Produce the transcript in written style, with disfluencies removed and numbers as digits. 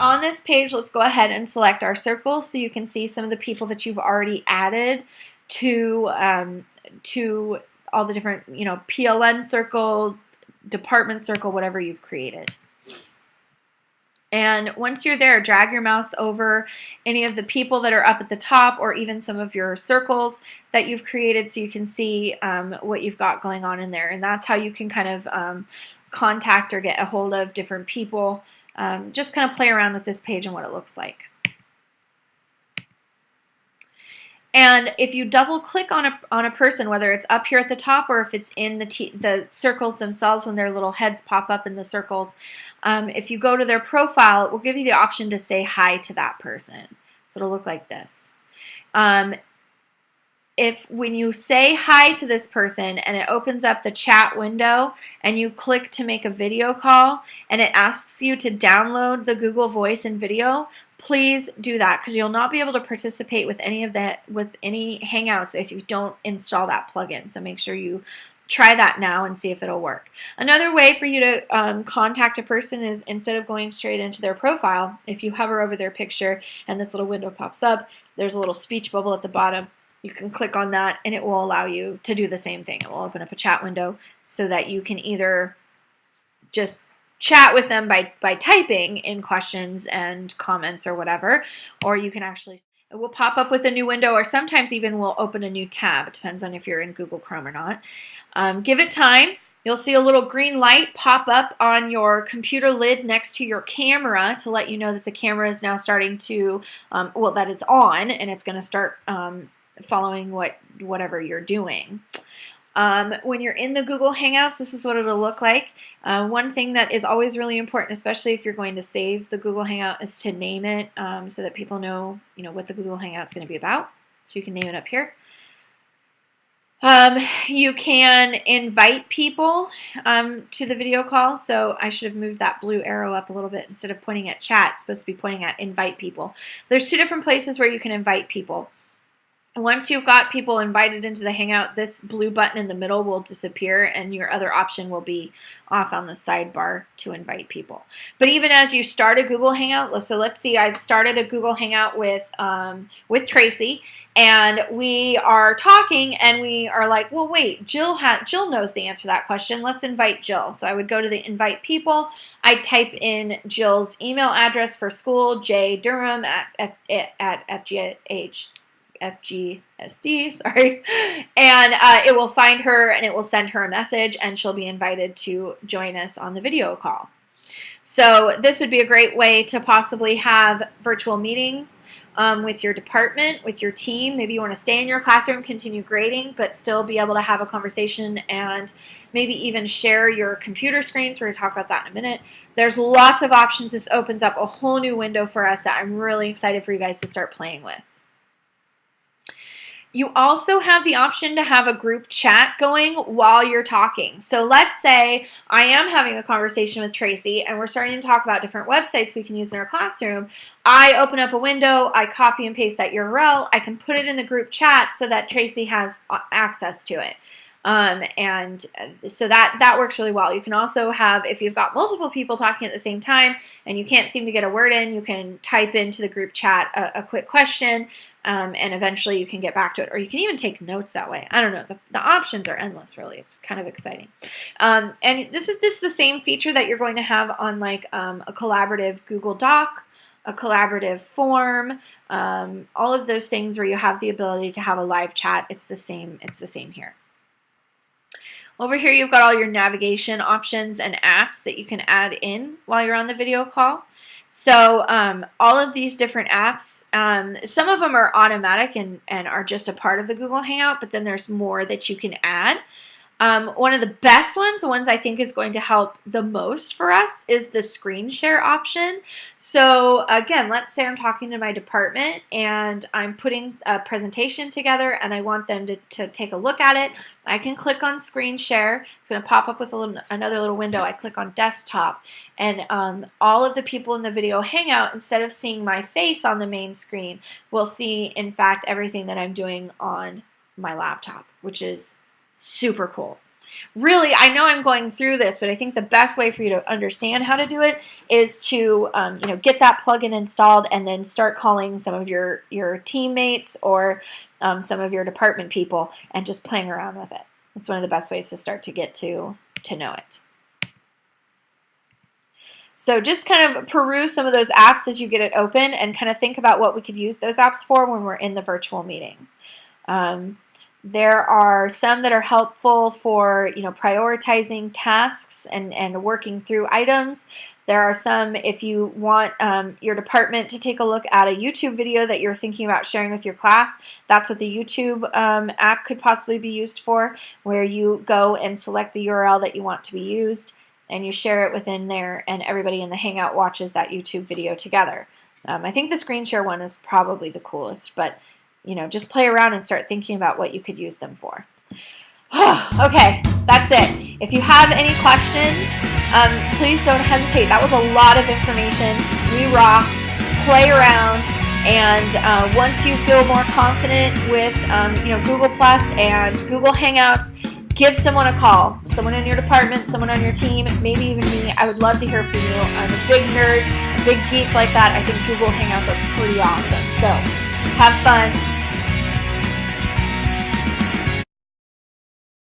on this page, let's go ahead and select our circles so you can see some of the people that you've already added to all the different, PLN circle, department circle, whatever you've created. And once you're there, drag your mouse over any of the people that are up at the top or even some of your circles that you've created so you can see what you've got going on in there. And that's how you can kind of contact or get a hold of different people. Just kind of play around with this page and what it looks like. And if you double click on a person, whether it's up here at the top or if it's in the circles themselves when their little heads pop up in the circles, if you go to their profile, it will give you the option to say hi to that person. So it'll look like this. When you say hi to this person and it opens up the chat window and you click to make a video call and it asks you to download the Google Voice and video, please do that because you'll not be able to participate with any Hangouts if you don't install that plugin. So make sure you try that now and see if it'll work. Another way for you to contact a person is instead of going straight into their profile, if you hover over their picture and this little window pops up, there's a little speech bubble at the bottom. You can click on that and it will allow you to do the same thing. It will open up a chat window so that you can either just chat with them by typing in questions and comments or whatever, or you can actually, it will pop up with a new window or sometimes even will open a new tab. It depends on if you're in Google Chrome or not. Give it time. You'll see a little green light pop up on your computer lid next to your camera to let you know that the camera is now starting to, that it's on and it's going to start following whatever you're doing. When you're in the Google Hangouts, this is what it'll look like. One thing that is always really important, especially if you're going to save the Google Hangout, is to name it so that people know, what the Google Hangout is going to be about. So you can name it up here. You can invite people to the video call. So I should have moved that blue arrow up a little bit. Instead of pointing at chat, it's supposed to be pointing at invite people. There's two different places where you can invite people. Once you've got people invited into the Hangout, this blue button in the middle will disappear and your other option will be off on the sidebar to invite people. But even as you start a Google Hangout, so let's see, I've started a Google Hangout with Tracy and we are talking and we are like, well, wait, Jill knows the answer to that question. Let's invite Jill. So I would go to the invite people. I type in Jill's email address for school, jdurham at FGSD, sorry, and it will find her and it will send her a message and she'll be invited to join us on the video call. So this would be a great way to possibly have virtual meetings with your department, with your team. Maybe you want to stay in your classroom, continue grading, but still be able to have a conversation and maybe even share your computer screens. We're going to talk about that in a minute. There's lots of options. This opens up a whole new window for us that I'm really excited for you guys to start playing with. You also have the option to have a group chat going while you're talking. So let's say I am having a conversation with Tracy and we're starting to talk about different websites we can use in our classroom. I open up a window, I copy and paste that URL, I can put it in the group chat so that Tracy has access to it. And so that works really well. You can also have, if you've got multiple people talking at the same time and you can't seem to get a word in, you can type into the group chat a quick question. And eventually you can get back to it, or you can even take notes that way. I don't know. The options are endless, really. It's kind of exciting. And this is the same feature that you're going to have on like a collaborative Google Doc, a collaborative form, all of those things where you have the ability to have a live chat. It's the same here. Over here, you've got all your navigation options and apps that you can add in while you're on the video call. So all of these different apps, some of them are automatic and are just a part of the Google Hangout, but then there's more that you can add. One of the best ones, the ones I think is going to help the most for us, is the screen share option. So again, let's say I'm talking to my department and I'm putting a presentation together and I want them to take a look at it. I can click on screen share. It's going to pop up with another little window. I click on desktop and all of the people in the video hangout, instead of seeing my face on the main screen, will see in fact everything that I'm doing on my laptop, which is super cool. Really, I know I'm going through this, but I think the best way for you to understand how to do it is to get that plugin installed and then start calling some of your teammates or some of your department people and just playing around with it. It's one of the best ways to start to get to know it. So just kind of peruse some of those apps as you get it open and kind of think about what we could use those apps for when we're in the virtual meetings. There are some that are helpful for prioritizing tasks and working through items. There are some if you want your department to take a look at a YouTube video that you're thinking about sharing with your class. That's what the YouTube app could possibly be used for, where you go and select the URL that you want to be used and you share it within there, and everybody in the Hangout watches that YouTube video together. I think the screen share one is probably the coolest, but just play around and start thinking about what you could use them for. Okay, that's it. If you have any questions, please don't hesitate. That was a lot of information. We rock. Play around, and once you feel more confident with Google Plus and Google Hangouts, give someone a call. Someone in your department, someone on your team, maybe even me. I would love to hear from you. I'm a big nerd, a big geek like that. I think Google Hangouts are pretty awesome. So have fun.